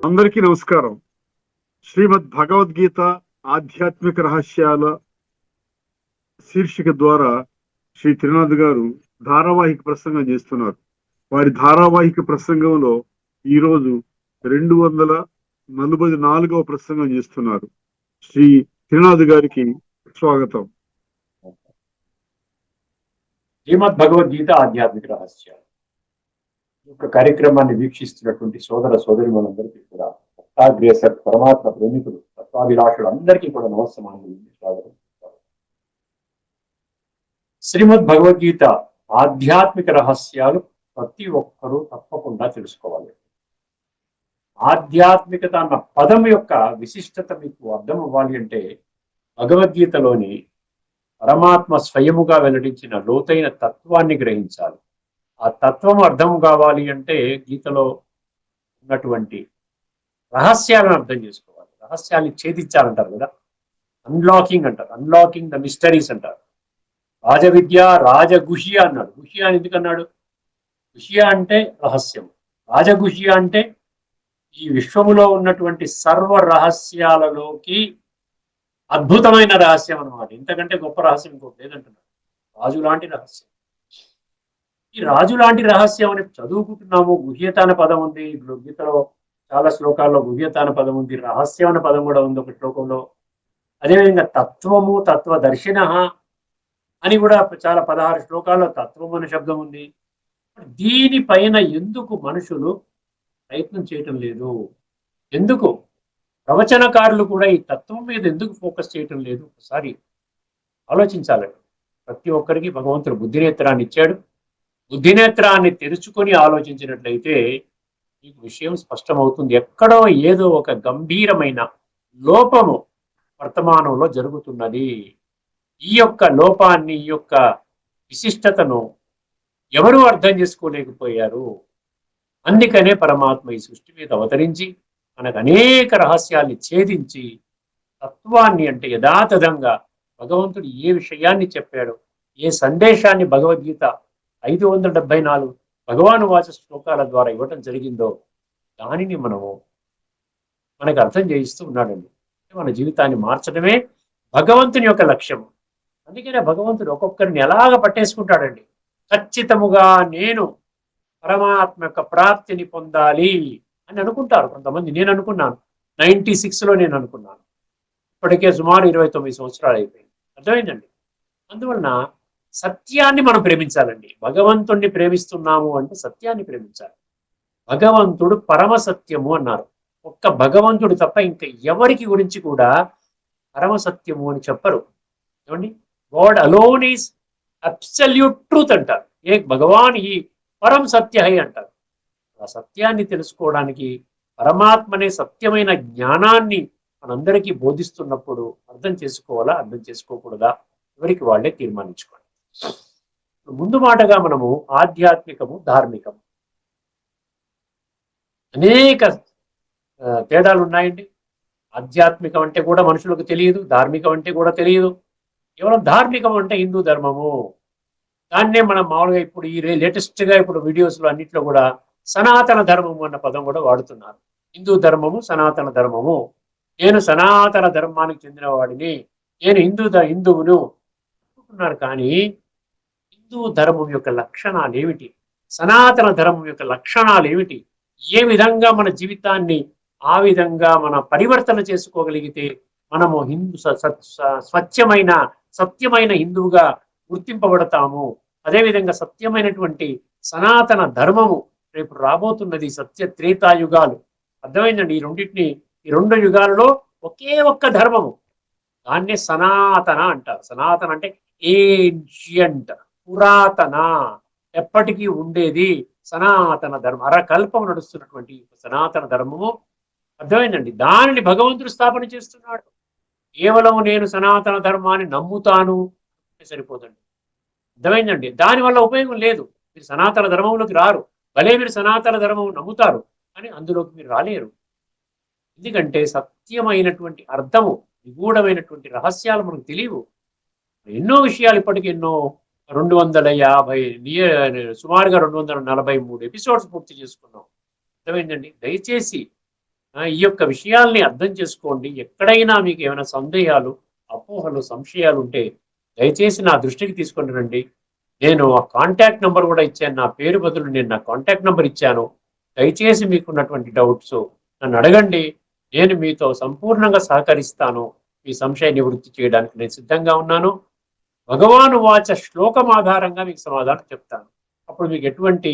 అందరికీ నమస్కారం. శ్రీమద్ భగవద్గీత ఆధ్యాత్మిక రహస్యాల శీర్షిక ద్వారా శ్రీ త్రినాథ్ గారు ధారావాహిక ప్రసంగం చేస్తున్నారు. వారి ధారావాహిక ప్రసంగంలో ఈరోజు 244వ ప్రసంగం చేస్తున్నారు. శ్రీ త్రినాథ్ గారికి స్వాగతం. శ్రీమద్ భగవద్గీత ఆధ్యాత్మిక రహస్యాలు యొక్క కార్యక్రమాన్ని వీక్షిస్తున్నటువంటి సోదర సోదరిమణులందరికీ కూడా భక్తాగ్రేసర్ పరమాత్మ ప్రేమికులు తత్వాభిలాషులు అందరికీ కూడా నమస్కారం. శ్రీమద్ భగవద్గీత ఆధ్యాత్మిక రహస్యాలు ప్రతి ఒక్కరూ తప్పకుండా తెలుసుకోవాలి. ఆధ్యాత్మికత అన్న పదం యొక్క విశిష్టత మీకు అర్థం అవ్వాలి అంటే భగవద్గీతలోని పరమాత్మ స్వయముగా వెల్లడించిన లోతైన తత్వాన్ని గ్రహించాలి. ఆ తత్వం అర్థం కావాలి అంటే గీతలో ఉన్నటువంటి రహస్యాలను అర్థం చేసుకోవాలి. రహస్యాన్ని ఛేదించాలంటారు కదా, అన్లాకింగ్ అంటారు. అన్లాకింగ్ ద మిస్టరీస్ అంటారు. రాజవిద్య రాజగుహ్య అన్నాడు. గుహ్య అని ఎందుకు అన్నాడు? గుహ్య అంటే రహస్యం, రాజగుహ్య అంటే ఈ విశ్వములో ఉన్నటువంటి సర్వ రహస్యాలలోకి అద్భుతమైన రహస్యం అన్నమాట. ఇంతకంటే గొప్ప రహస్యం ఇంకోటి లేదంటున్నాడు. రాజు లాంటి రహస్యం. ఈ రాజు లాంటి రహస్యం అని చదువుకుంటున్నాము. గుహ్యత అనే పదం ఉంది గీతలో, చాలా శ్లోకాల్లో గుహ్యత అనే పదం ఉంది, రహస్యం అనే పదం కూడా ఉంది ఒక శ్లోకంలో. అదేవిధంగా తత్వము, తత్వ దర్శన అని కూడా చాలా 16 శ్లోకాల్లో తత్వం అనే శబ్దం ఉంది. దీనిపైన ఎందుకు మనుషులు ప్రయత్నం చేయటం లేదు? ఎందుకు ప్రవచనకారులు కూడా ఈ తత్వం మీద ఎందుకు ఫోకస్ చేయటం లేదు? ఒకసారి ఆలోచించాలండి. ప్రతి ఒక్కరికి భగవంతుడు బుద్ధినేత్రాన్ని ఇచ్చాడు. బుద్ధినేత్రాన్ని తెరుచుకొని ఆలోచించినట్లయితే మీకు విషయం స్పష్టమవుతుంది. ఎక్కడో ఏదో ఒక గంభీరమైన లోపము వర్తమానంలో జరుగుతున్నది. ఈ యొక్క లోపాన్ని, ఈ యొక్క విశిష్టతను ఎవరూ అర్థం చేసుకోలేకపోయారు. అందుకనే పరమాత్మ ఈ సృష్టి మీద అవతరించి మనకు అనేక రహస్యాల్ని ఛేదించి తత్వాన్ని, అంటే యథాతథంగా భగవంతుడు ఏ విషయాన్ని చెప్పాడో, ఏ సందేశాన్ని భగవద్గీత 574 భగవాను వాచ శ్లోకాల ద్వారా ఇవ్వటం జరిగిందో దానిని మనకు అర్థం చేయిస్తూ ఉన్నాడండి. మన జీవితాన్ని మార్చడమే భగవంతుని యొక్క లక్ష్యం. అందుకనే భగవంతుడు ఒక్కొక్కరిని ఎలాగ పట్టేసుకుంటాడండి. ఖచ్చితముగా నేను పరమాత్మ యొక్క ప్రాప్తిని పొందాలి అని అనుకుంటారు కొంతమంది. నేను అనుకున్నాను 96లో, నేను అనుకున్నాను. ఇప్పటికే సుమారు 29 సంవత్సరాలు అయిపోయింది. అర్థమైందండి. అందువలన సత్యాన్ని మనం ప్రేమించాలండి. భగవంతుణ్ణి ప్రేమిస్తున్నాము అంటే సత్యాన్ని ప్రేమించాలి. భగవంతుడు పరమ సత్యము అన్నారు. ఒక్క భగవంతుడు తప్ప ఇంకా ఎవరికి గురించి కూడా పరమ సత్యము అని చెప్పరు. ఏమండి, God alone is absolute truth అంటారు. ఏ భగవాన్ ఈ పరం సత్య హై అంటారు. ఆ సత్యాన్ని తెలుసుకోవడానికి పరమాత్మనే సత్యమైన జ్ఞానాన్ని మనందరికీ బోధిస్తున్నప్పుడు అర్థం చేసుకోవాలా, అర్థం చేసుకోకూడదా, ఎవరికి వాళ్ళే తీర్మానించుకోవాలి. ముందు మాటగా మనము ఆధ్యాత్మికము, ధార్మికము అనేక తేడాలు ఉన్నాయండి. ఆధ్యాత్మికం అంటే కూడా మనుషులకు తెలియదు, ధార్మికం అంటే కూడా తెలియదు. కేవలం ధార్మికం అంటే హిందూ ధర్మము. దాన్నే మనం మామూలుగా ఇప్పుడు ఈ లేటెస్ట్గా ఇప్పుడు వీడియోస్లో అన్నింటిలో కూడా సనాతన ధర్మము అన్న పదం కూడా వాడుతున్నారు. హిందూ ధర్మము, సనాతన ధర్మము. నేను సనాతన ధర్మానికి చెందిన వాడిని, నేను హిందువును అనుకుంటున్నారు. కానీ హిందూ ధర్మం యొక్క లక్షణాలు ఏమిటి, సనాతన ధర్మం యొక్క లక్షణాలు ఏమిటి, ఏ విధంగా మన జీవితాన్ని ఆ విధంగా మన పరివర్తన చేసుకోగలిగితే మనము సత్యమైన హిందువుగా గుర్తింపబడతాము. అదేవిధంగా సత్యమైనటువంటి సనాతన ధర్మము రేపు రాబోతున్నది. సత్య త్రేతాయుగాలు. అర్థమైందండి. ఈ రెండు యుగాలలో ఒకే ఒక్క ధర్మము, దాన్నే సనాతన అంటారు. సనాతన అంటే ఏన్షియంట్, పురాతన, ఎప్పటికీ ఉండేది సనాతన ధర్మం. అరకల్పం నడుస్తున్నటువంటి సనాతన ధర్మము. అర్థమైందండి. దానిని భగవంతుడు స్థాపన చేస్తున్నాడు. కేవలం నేను సనాతన ధర్మాన్ని నమ్ముతాను సరిపోదండి. అర్థమైందండి. దానివల్ల ఉపయోగం లేదు. మీరు సనాతన ధర్మంలోకి రారు. భలే మీరు సనాతన ధర్మం నమ్ముతారు అని అందులోకి మీరు రాలేరు. ఎందుకంటే సత్యమైనటువంటి అర్థము, నిగూఢమైనటువంటి రహస్యాలు మనకు తెలియవు. ఎన్నో విషయాలు ఇప్పటికి 250 సుమారుగా 243 ఎపిసోడ్స్ పూర్తి చేసుకున్నాం. అర్థమైందండి. దయచేసి ఈ యొక్క విషయాల్ని అర్థం చేసుకోండి. ఎక్కడైనా మీకు ఏమైనా సందేహాలు, అపోహలు, సంశయాలు ఉంటే దయచేసి నా దృష్టికి తీసుకొని రండి. నేను ఆ కాంటాక్ట్ నెంబర్ కూడా ఇచ్చాను. నా పేరు బదులు నేను నా కాంటాక్ట్ నెంబర్ ఇచ్చాను. దయచేసి మీకున్నటువంటి డౌట్స్ నన్ను అడగండి. నేను మీతో సంపూర్ణంగా సహకరిస్తాను. మీ సంశయ నివృత్తి చేయడానికి నేను సిద్ధంగా ఉన్నాను. భగవాను వాచ శ్లోకం ఆధారంగా మీకు సమాధానం చెప్తాను. అప్పుడు మీకు ఎటువంటి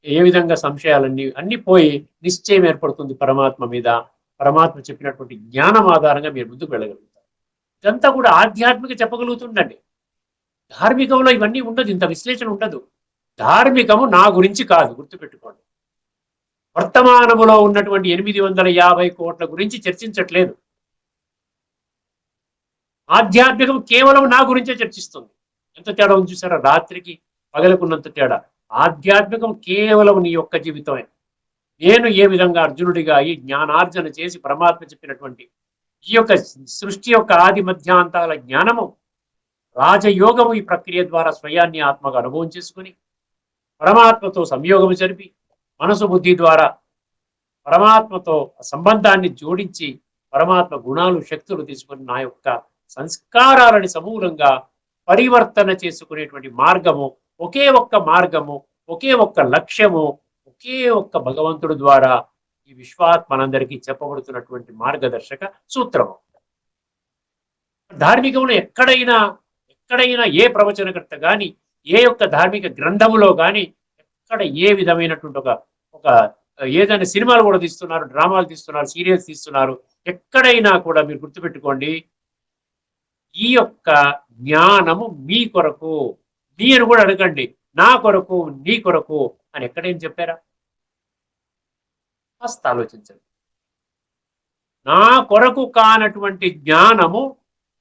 ఏ విధంగా సంశయాలన్నీ అన్ని పోయి నిశ్చయం ఏర్పడుతుంది పరమాత్మ మీద. పరమాత్మ చెప్పినటువంటి జ్ఞానం ఆధారంగా మీరు ముందుకు వెళ్ళగలుగుతారు. ఇదంతా కూడా ఆధ్యాత్మిక చెప్పగలుగుతుండండి. ధార్మికంలో ఇవన్నీ ఉండదు, ఇంత విశ్లేషణ ఉండదు. ధార్మికము నా గురించి కాదు, గుర్తుపెట్టుకోండి. వర్తమానములో ఉన్నటువంటి 850 కోట్ల గురించి చర్చించట్లేదు. ఆధ్యాత్మికం కేవలం నా గురించే చర్చిస్తుంది. ఎంత తేడా ఉంది చూసారా, రాత్రికి పగలకున్నంత తేడా. ఆధ్యాత్మికం కేవలం నీ యొక్క జీవితమే. నేను ఏ విధంగా అర్జునుడిగా ఈ జ్ఞానార్జన చేసి పరమాత్మ చెప్పినటువంటి ఈ యొక్క సృష్టి యొక్క ఆది మధ్యాంతాల జ్ఞానము, రాజయోగము ఈ ప్రక్రియ ద్వారా స్వయాన్ని ఆత్మగా అనుభవం చేసుకుని పరమాత్మతో సంయోగము జరిపి మనసు బుద్ధి ద్వారా పరమాత్మతో సంబంధాన్ని జోడించి పరమాత్మ గుణాలు శక్తులు తీసుకుని నా యొక్క సంస్కారాలని సమూలంగా పరివర్తన చేసుకునేటువంటి మార్గము, ఒకే ఒక్క మార్గము, ఒకే ఒక్క లక్ష్యము, ఒకే ఒక్క భగవంతుడు ద్వారా ఈ విశ్వాత్మనందరికీ చెప్పబడుతున్నటువంటి మార్గదర్శక సూత్రము. ధార్మికంలో ఎక్కడైనా ఏ ప్రవచనకర్త కానీ, ఏ యొక్క ధార్మిక గ్రంథములో కానీ ఎక్కడ ఏ విధమైనటువంటి ఒక ఏదైనా సినిమాలు కూడా తీస్తున్నారు, డ్రామాలు తీస్తున్నారు, సీరియల్స్ తీస్తున్నారు. ఎక్కడైనా కూడా మీరు గుర్తుపెట్టుకోండి, ఈ యొక్క జ్ఞానము మీ కొరకు, మీరు కూడా అడగండి, నా కొరకు, నీ కొరకు అని ఎక్కడేం చెప్పారా? కాస్త ఆలోచించండి. నా కొరకు కానటువంటి జ్ఞానము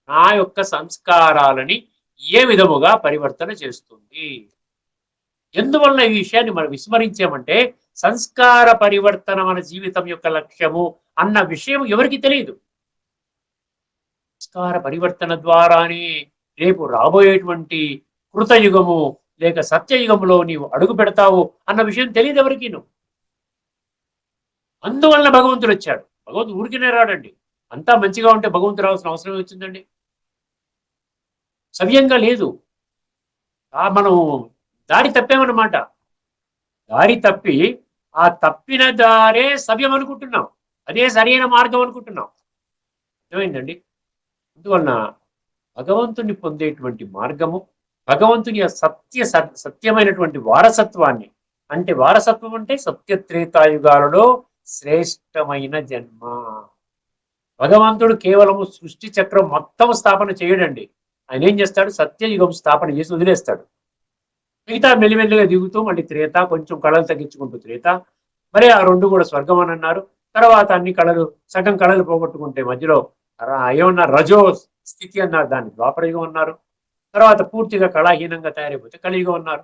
నా యొక్క సంస్కారాలని ఏ విధముగా పరివర్తన చేస్తుంది? ఎందువల్ల ఈ విషయాన్ని మనం విస్మరించామంటే, సంస్కార పరివర్తన మన జీవితం యొక్క లక్ష్యము అన్న విషయం ఎవరికి తెలియదు. సంస్కార పరివర్తన ద్వారానే రేపు రాబోయేటువంటి కృతయుగము లేక సత్యయుగములో నీవు అడుగు పెడతావు అన్న విషయం తెలియదు ఎవరికి. అందువల్ల భగవంతుడు వచ్చాడు. భగవంతుడు ఊరికినే రాడండి. అంతా మంచిగా ఉంటే భగవంతుడు రావాల్సిన అవసరం వచ్చిందండి. సవ్యంగా లేదు, మనం దారి తప్పామన్నమాట. దారి తప్పి ఆ తప్పిన దారే సవ్యం అనుకుంటున్నాం, అదే సరైన మార్గం అనుకుంటున్నాం. ఏమైందండి? అందువలన భగవంతుని పొందేటువంటి మార్గము, భగవంతుని సత్యమైనటువంటి వారసత్వాన్ని, అంటే వారసత్వం అంటే సత్యత్రేతాయుగాలలో శ్రేష్టమైన జన్మ. భగవంతుడు కేవలము సృష్టి చక్రం మొత్తం స్థాపన చేయడండి. ఆయన ఏం చేస్తాడు? సత్యయుగం స్థాపన చేసి వదిలేస్తాడు. మిగతా మెల్లిమెల్లిగా దిగుతూ మళ్ళీ త్రేత, కొంచెం కళలు తగ్గించుకుంటూ త్రేత, మరి ఆ రెండు కూడా స్వర్గం అని అన్నారు. తర్వాత అన్ని కళలు, సగం కళలు పోగొట్టుకుంటే మధ్యలో ఏమన్నారు? రజో స్థితి అన్నారు, దాన్ని ద్వాపరయుగం అన్నారు. తర్వాత పూర్తిగా కళాహీనంగా తయారైపోతే కలియుగం అన్నారు.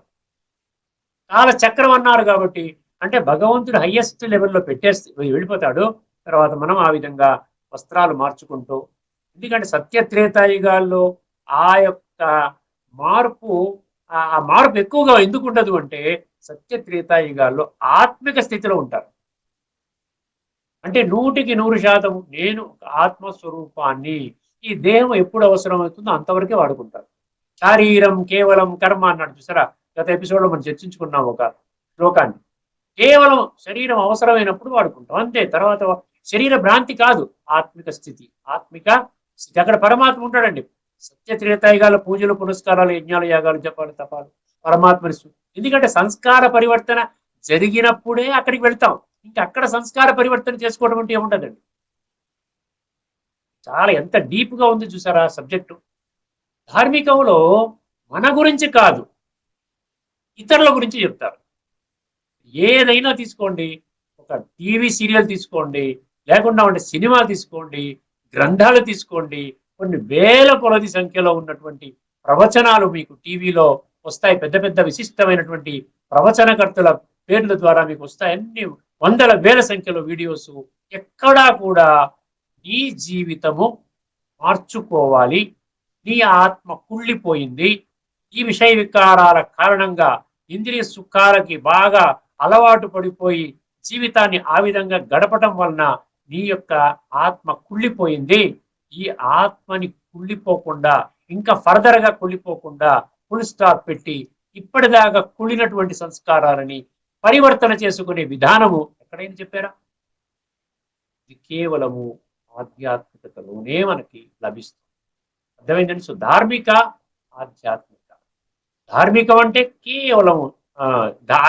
కాల చక్రం అన్నారు. కాబట్టి అంటే భగవంతుడు హయ్యెస్ట్ లెవెల్లో పెట్టేసి వెళ్ళిపోతాడు. తర్వాత మనం ఆ విధంగా వస్త్రాలు మార్చుకుంటూ, ఎందుకంటే సత్యత్రేతాయుగాల్లో ఆ యొక్క మార్పు ఎక్కువగా ఎందుకు ఉండదు అంటే, సత్యత్రేతాయుగాల్లో ఆత్మిక స్థితిలో ఉంటారు. అంటే 100% నేను ఆత్మస్వరూపాన్ని, ఈ దేహం ఎప్పుడు అవసరం అవుతుందో అంతవరకే వాడుకుంటారు. శారీరం కేవలం కర్మ అన్నాడు చూసారా, గత ఎపిసోడ్లో మనం చర్చించుకున్నాం ఒక శ్లోకాన్ని. కేవలం శరీరం అవసరమైనప్పుడు వాడుకుంటాం అంతే. తర్వాత శరీర భ్రాంతి కాదు, ఆత్మిక స్థితి. అక్కడ పరమాత్మ ఉంటాడండి. సత్యత్రేతాయుగాల పూజలు, పునస్కారాలు, యజ్ఞాలు, యాగాలు, జపాలు, తపాలు పరమాత్మని. ఎందుకంటే సంస్కార పరివర్తన జరిగినప్పుడే అక్కడికి వెళ్తాం. ఇంకా అక్కడ సంస్కార పరివర్తన చేసుకోవడం అంటే ఏముండదండి. చాలా ఎంత డీప్ గా ఉంది చూసారా సబ్జెక్టు. ధార్మికంలో మన గురించి కాదు, ఇతరుల గురించి చెప్తారు. ఏదైనా తీసుకోండి, ఒక టీవీ సీరియల్ తీసుకోండి, లేకుండా ఉండే సినిమా తీసుకోండి, గ్రంథాలు తీసుకోండి, కొన్ని వేల కొలది సంఖ్యలో ఉన్నటువంటి ప్రవచనాలు మీకు టీవీలో వస్తాయి. పెద్ద పెద్ద విశిష్టమైనటువంటి ప్రవచనకర్తల పేర్ల ద్వారా మీకు వస్తాయి. అన్ని వందల వేల సంఖ్యలో వీడియోస్. ఎక్కడా కూడా నీ జీవితము మార్చుకోవాలి, నీ ఆత్మ కుళ్ళిపోయింది, ఈ విషయ వికారాల కారణంగా ఇంద్రియ సుఖాలకి బాగా అలవాటు పడిపోయి జీవితాన్ని ఆ విధంగా గడపటం వలన నీ యొక్క ఆత్మ కుళ్ళిపోయింది. ఈ ఆత్మని కుళ్ళిపోకుండా, ఇంకా ఫర్దర్ గా కుళ్ళిపోకుండా ఫుల్ స్టాప్ పెట్టి ఇప్పటిదాకా కుళ్ళినటువంటి సంస్కారాలని పరివర్తన చేసుకునే విధానము ఎక్కడైనా చెప్పారా? ఇది కేవలము ఆధ్యాత్మికతలోనే మనకి లభిస్తుంది. అర్థమైందండి? సో ధార్మిక, ఆధ్యాత్మిక. ధార్మికం అంటే కేవలం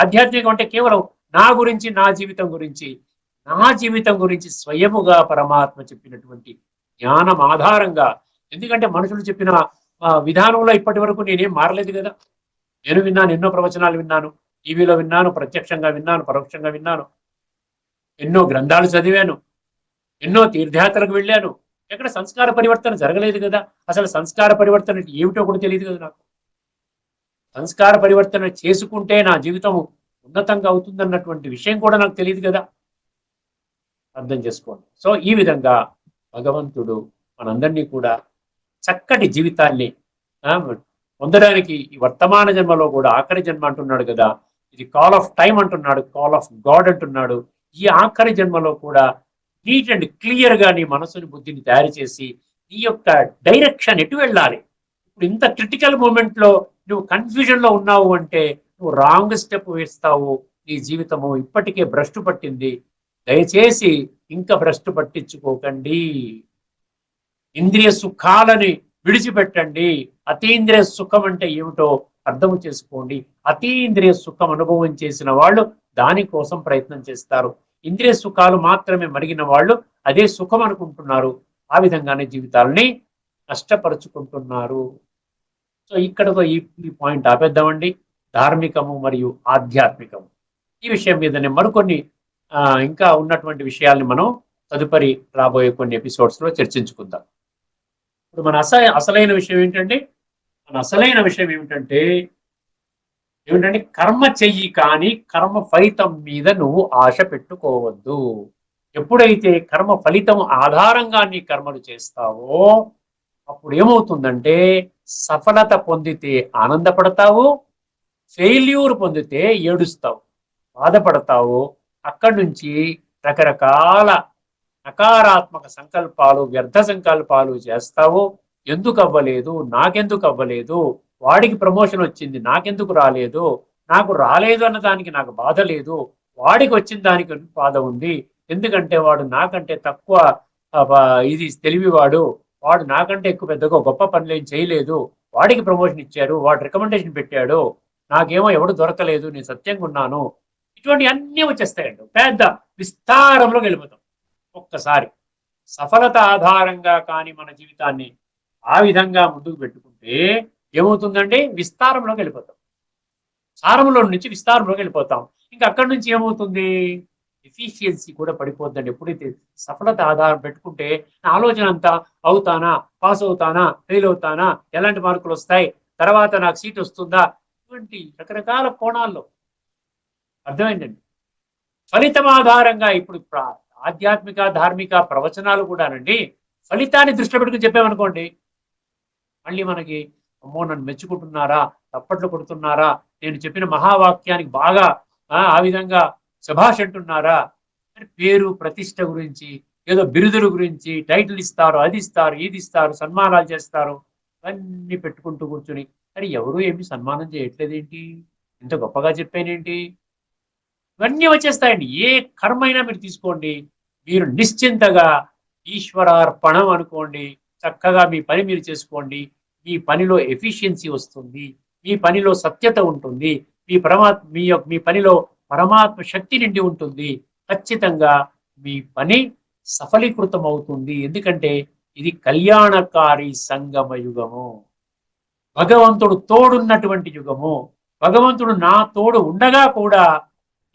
ఆధ్యాత్మికం అంటే కేవలం నా గురించి, నా జీవితం గురించి, నా జీవితం గురించి స్వయముగా పరమాత్మ చెప్పినటువంటి జ్ఞానం ఆధారంగా. ఎందుకంటే మనుషులు చెప్పిన విధానంలో ఇప్పటి వరకు నేనేం మారలేదు కదా. నేను విన్నాను, ఎన్నో ప్రవచనాలు విన్నాను, టీవీలో విన్నాను, ప్రత్యక్షంగా విన్నాను, పరోక్షంగా విన్నాను, ఎన్నో గ్రంథాలు చదివాను, ఎన్నో తీర్థయాత్రలకు వెళ్ళాను. ఎక్కడ సంస్కార పరివర్తన జరగలేదు కదా. అసలు సంస్కార పరివర్తన ఏమిటో కూడా తెలియదు కదా నాకు. సంస్కార పరివర్తన చేసుకుంటే నా జీవితం ఉన్నతంగా అవుతుందన్నటువంటి విషయం కూడా నాకు తెలియదు కదా. అర్థం చేసుకోండి. సో ఈ విధంగా భగవంతుడు మనందరినీ కూడా చక్కటి జీవితాన్ని పొందడానికి ఈ వర్తమాన జన్మలో కూడా, ఆఖరి జన్మ అంటున్నాడు కదా, ఇది కాల్ ఆఫ్ టైం అంటున్నాడు, కాల్ ఆఫ్ గాడ్ అంటున్నాడు. ఈ ఆఖరి జన్మలో కూడా నీట్ అండ్ క్లియర్ గా నీ మనసుని, బుద్ధిని తయారు చేసి నీ యొక్క డైరెక్షన్ ఎటు వెళ్ళాలి. ఇప్పుడు ఇంత క్రిటికల్ మూమెంట్ లో నువ్వు కన్ఫ్యూజన్ లో ఉన్నావు అంటే నువ్వు రాంగ్ స్టెప్ వేస్తావు. నీ జీవితము ఇప్పటికే భ్రష్టు పట్టింది. దయచేసి ఇంకా భ్రష్టు పట్టించుకోకండి. ఇంద్రియ సుఖాలని విడిచిపెట్టండి. అతీంద్రియ సుఖం అంటే ఏమిటో అర్థం చేసుకోండి. అతీంద్రియ సుఖం అనుభవం చేసిన వాళ్ళు దానికోసం ప్రయత్నం చేస్తారు. ఇంద్రియ సుఖాలు మాత్రమే మరిగిన వాళ్ళు అదే సుఖం అనుకుంటున్నారు. ఆ విధంగానే జీవితాలని నష్టపరుచుకుంటున్నారు. సో ఇక్కడతో ఈ పాయింట్ ఆపేద్దామండి. ధార్మికము మరియు ఆధ్యాత్మికము ఈ విషయం మీదనే మరికొన్ని ఇంకా ఉన్నటువంటి విషయాల్ని మనం తదుపరి రాబోయే కొన్ని ఎపిసోడ్స్ లో చర్చించుకుందాం. ఇప్పుడు మన అసలైన విషయం ఏంటంటే, ఏమిటంటే కర్మ చెయ్యి కానీ కర్మ ఫలితం మీద నువ్వు ఆశ పెట్టుకోవద్దు. ఎప్పుడైతే కర్మ ఫలితం ఆధారంగా నీ కర్మలు చేస్తావో అప్పుడు ఏమవుతుందంటే సఫలత పొందితే ఆనందపడతావు, ఫెయిల్యూర్ పొందితే ఏడుస్తావు, బాధపడతావు. అక్కడి నుంచి రకరకాల నకారాత్మక సంకల్పాలు, వ్యర్థ సంకల్పాలు చేస్తావు. ఎందుకు అవ్వలేదు, నాకెందుకు అవ్వలేదు, వాడికి ప్రమోషన్ వచ్చింది నాకెందుకు రాలేదు, నాకు రాలేదు అన్న దానికి నాకు బాధ లేదు, వాడికి వచ్చిన దానికి బాధ ఉంది. ఎందుకంటే వాడు నాకంటే తక్కువ ఇది తెలివివాడు, వాడు నాకంటే ఎక్కువ పెద్దగా గొప్ప పనులు ఏం చేయలేదు, వాడికి ప్రమోషన్ ఇచ్చారు, వాడు రికమెండేషన్ పెట్టాడు, నాకేమో ఎవడు దొరకలేదు, నేను సత్యంగా ఉన్నాను. ఇటువంటి అన్నీ వచ్చేస్తాయండి. పెద్ద విస్తారంలోకి వెళ్ళిపోతాం. ఒక్కసారి సఫలత ఆధారంగా కానీ మన జీవితాన్ని ఆ విధంగా ముందుకు పెట్టుకుంటే ఏమవుతుందంటే విస్తారంలోకి వెళ్ళిపోతాం. సారంలో నుంచి విస్తారంలోకి వెళ్ళిపోతాం. ఇంకా అక్కడి నుంచి ఏమవుతుంది, ఎఫిషియన్సీ కూడా పడిపోద్దండి. ఎప్పుడైతే సఫలత ఆధారం పెట్టుకుంటే ఆలోచన అంతా అవుతానా, పాస్ అవుతానా, ఫెయిల్ అవుతానా, ఎలాంటి మార్కులు వస్తాయి, తర్వాత నాకు సీట్ వస్తుందా, ఇటువంటి రకరకాల కోణాల్లో. అర్థమైందండి? ఫలితం ఆధారంగా ఇప్పుడు ఆధ్యాత్మిక, ధార్మిక ప్రవచనాలు కూడానండి ఫలితాన్ని దృష్టిలో పెట్టుకుని చెప్పామనుకోండి, మళ్ళీ మనకి అమ్మో నన్ను మెచ్చుకుంటున్నారా, తప్పట్లు కొడుతున్నారా, నేను చెప్పిన మహావాక్యానికి బాగా ఆ విధంగా శభాష్ అంటున్నారా అని పేరు ప్రతిష్ట గురించి, ఏదో బిరుదుల గురించి, టైటిల్ ఇస్తారు, అది ఇస్తారు, ఇది ఇస్తారు, సన్మానాలు చేస్తారు, అన్నీ పెట్టుకుంటూ కూర్చుని కానీ ఎవరు ఏమి సన్మానం చేయట్లేదేంటి, ఇంత గొప్పగా చెప్పానేంటి, ఇవన్నీ వచ్చేస్తాయండి. ఏ కర్మ అయినా మీరు తీసుకోండి, మీరు నిశ్చింతగా ఈశ్వరార్పణం అనుకోండి, చక్కగా మీ పని మీరు చేసుకోండి, మీ పనిలో ఎఫిషియన్సీ వస్తుంది, మీ పనిలో సత్యత ఉంటుంది, మీ పనిలో పరమాత్మ శక్తి నిండి ఉంటుంది. ఖచ్చితంగా మీ పని సఫలీకృతం అవుతుంది. ఎందుకంటే ఇది కళ్యాణకారి సంగమ యుగము, భగవంతుడు తోడున్నటువంటి యుగము. భగవంతుడు నా తోడు ఉండగా కూడా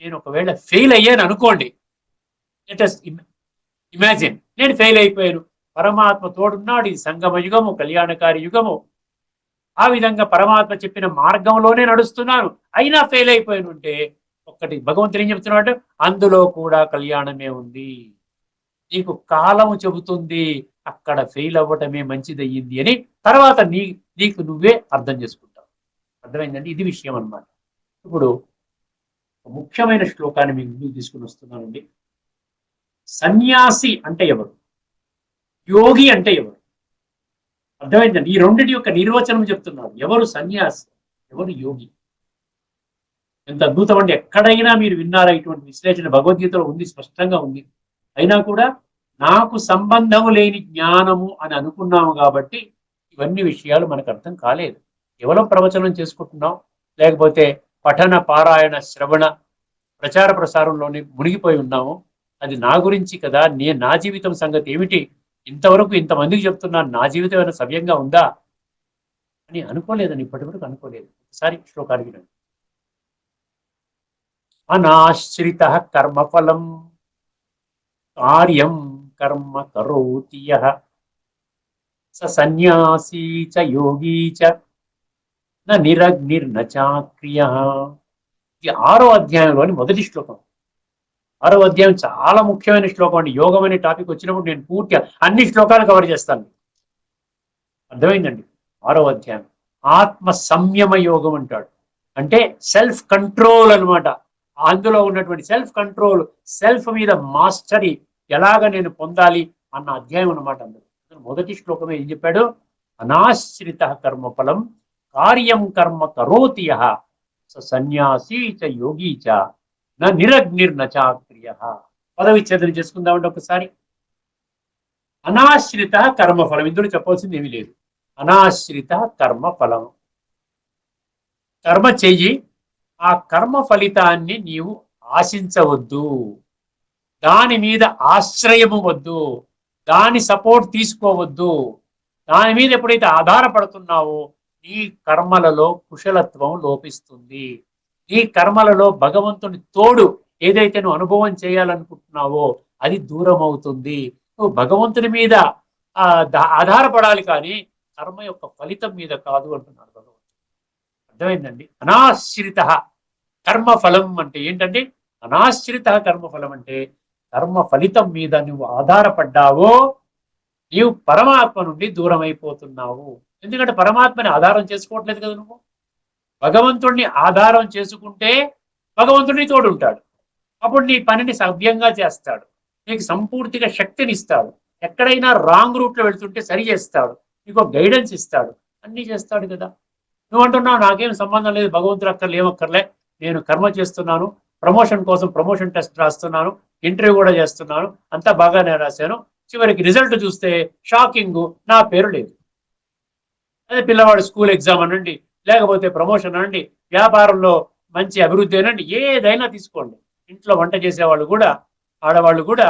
నేను ఒకవేళ ఫెయిల్ అయ్యాను అనుకోండి, ఇమాజిన్ నేను ఫెయిల్ అయిపోయాను, పరమాత్మ తోడున్నాడు, ఇది సంగమ యుగము, కళ్యాణకారి యుగము. ఆ విధంగా పరమాత్మ చెప్పిన మార్గంలోనే నడుస్తున్నాను, అయినా ఫెయిల్ అయిపోయాను అంటే ఒక్కటి భగవంతుడు ఏం చెప్తున్నాడు, అందులో కూడా కళ్యాణమే ఉంది. నీకు కాలము చెబుతుంది అక్కడ ఫెయిల్ అవ్వటమే మంచిదయ్యింది అని, తర్వాత నీకు నువ్వే అర్థం చేసుకుంటావు. అర్థమైందండి? ఇది విషయం అన్నమాట. ఇప్పుడు ముఖ్యమైన శ్లోకాన్ని మీకు ముందుకు తీసుకుని వస్తున్నానండి. సన్యాసి అంటే ఎవరు, యోగి అంటే ఎవరు? అర్థమైందండి. ఈ రెండింటి యొక్క నిర్వచనం చెప్తున్నారు. ఎవరు సన్యాసి, ఎవరు యోగి. ఎంత అద్భుతం అండి. ఎక్కడైనా మీరు విన్నారా ఇటువంటి విశ్లేషణ? భగవద్గీతలో ఉంది, స్పష్టంగా ఉంది. అయినా కూడా నాకు సంబంధం లేని జ్ఞానము అని అనుకున్నాము కాబట్టి ఇవన్నీ విషయాలు మనకు అర్థం కాలేదు. కేవలం ప్రవచనం చేసుకుంటున్నాం, లేకపోతే పఠన పారాయణ శ్రవణ ప్రచార ప్రసారంలోనే మునిగిపోయి ఉన్నాము. అది నా గురించి కదా, నా జీవితం సంగతి ఏమిటి, ఇంతవరకు ఇంతమందికి చెప్తున్నాను, నా జీవితం ఏమైనా సవ్యంగా ఉందా అని అనుకోలేదని, ఇప్పటి వరకు అనుకోలేదు. ఒకసారి శ్లోకానికి వినండి. అనాశ్రిత కర్మఫలం కార్యం కర్మ కరోతి యః స సన్యాసీ చ యోగీ చ న నిరగ్నిర్న చాక్రియః. ఇది 6వ అధ్యాయంలోని మొదటి శ్లోకం. 6వ అధ్యాయం చాలా ముఖ్యమైన శ్లోకం అండి. యోగం అనే టాపిక్ వచ్చినప్పుడు నేను పూర్తిగా అన్ని శ్లోకాలు కవర్ చేస్తాను. అర్థమైందండి. 6వ అధ్యాయం ఆత్మ సంయమ యోగం అంటాడు. అంటే సెల్ఫ్ కంట్రోల్ అన్నమాట. అందులో ఉన్నటువంటి సెల్ఫ్ కంట్రోల్, సెల్ఫ్ మీద మాస్టరీ ఎలాగ నేను పొందాలి అన్న అధ్యాయం అన్నమాట. అందులో మొదటి శ్లోకమే ఏం చెప్పాడు? అనాశ్రిత కర్మఫలం కార్యం కర్మ కరోతి యః స సన్యాసీ చ యోగీ చ న నిరగ్నిర్న చాక్రియః. పదవిచ్ఛేదన చేసుకుందామంటే ఒకసారి. అనాశ్రిత కర్మఫలం, ఇందులో చెప్పాల్సింది ఏమీ లేదు. అనాశ్రిత కర్మఫలం, కర్మ చెయ్యి, ఆ కర్మ ఫలితాన్ని నీవు ఆశించవద్దు, దాని మీద ఆశ్రయము వద్దు, దాని సపోర్ట్ తీసుకోవద్దు. దాని మీద ఎప్పుడైతే ఆధారపడుతున్నావో నీ కర్మలలో కుశలత్వం లోపిస్తుంది. నీ కర్మలలో భగవంతుని తోడు ఏదైతే నువ్వు అనుభవం చేయాలనుకుంటున్నావో అది దూరం అవుతుంది. నువ్వు భగవంతుని మీద ఆధారపడాలి, కానీ కర్మ యొక్క ఫలితం మీద కాదు అంటున్నాడు భగవంతుడు. అర్థమైందండి. అనాశ్రిత కర్మఫలం అంటే ఏంటంటే, అనాశ్రిత కర్మఫలం అంటే కర్మ ఫలితం మీద నువ్వు ఆధారపడ్డావో నీవు పరమాత్మ నుండి దూరం అయిపోతున్నావు. ఎందుకంటే పరమాత్మని ఆధారం చేసుకోవట్లేదు కదా నువ్వు. భగవంతుడిని ఆధారం చేసుకుంటే భగవంతుడిని తోడుంటాడు. అప్పుడు నీ పనిని సవ్యంగా చేస్తాడు, నీకు సంపూర్తిగా శక్తిని ఇస్తాడు. ఎక్కడైనా రాంగ్ రూట్లో వెళ్తుంటే సరి చేస్తాడు, నీకు గైడెన్స్ ఇస్తాడు, అన్నీ చేస్తాడు కదా. నువ్వు అంటున్నావు నాకేం సంబంధం లేదు, భగవంతుడు అక్కర్లే, ఏమక్కర్లే, నేను కర్మ చేస్తున్నాను, ప్రమోషన్ కోసం ప్రమోషన్ టెస్ట్ రాస్తున్నాను, ఇంటర్వ్యూ కూడా చేస్తున్నాను, అంతా బాగానే రాశాను, చివరికి రిజల్ట్ చూస్తే షాకింగ్, నా పేరు లేదు. అదే పిల్లవాడు స్కూల్ ఎగ్జామ్ అనండి, లేకపోతే ప్రమోషన్ అనండి, వ్యాపారంలో మంచి అభివృద్ధి అనండి, ఏదైనా తీసుకోండి. ఇంట్లో వంట చేసేవాళ్ళు కూడా, ఆడవాళ్ళు కూడా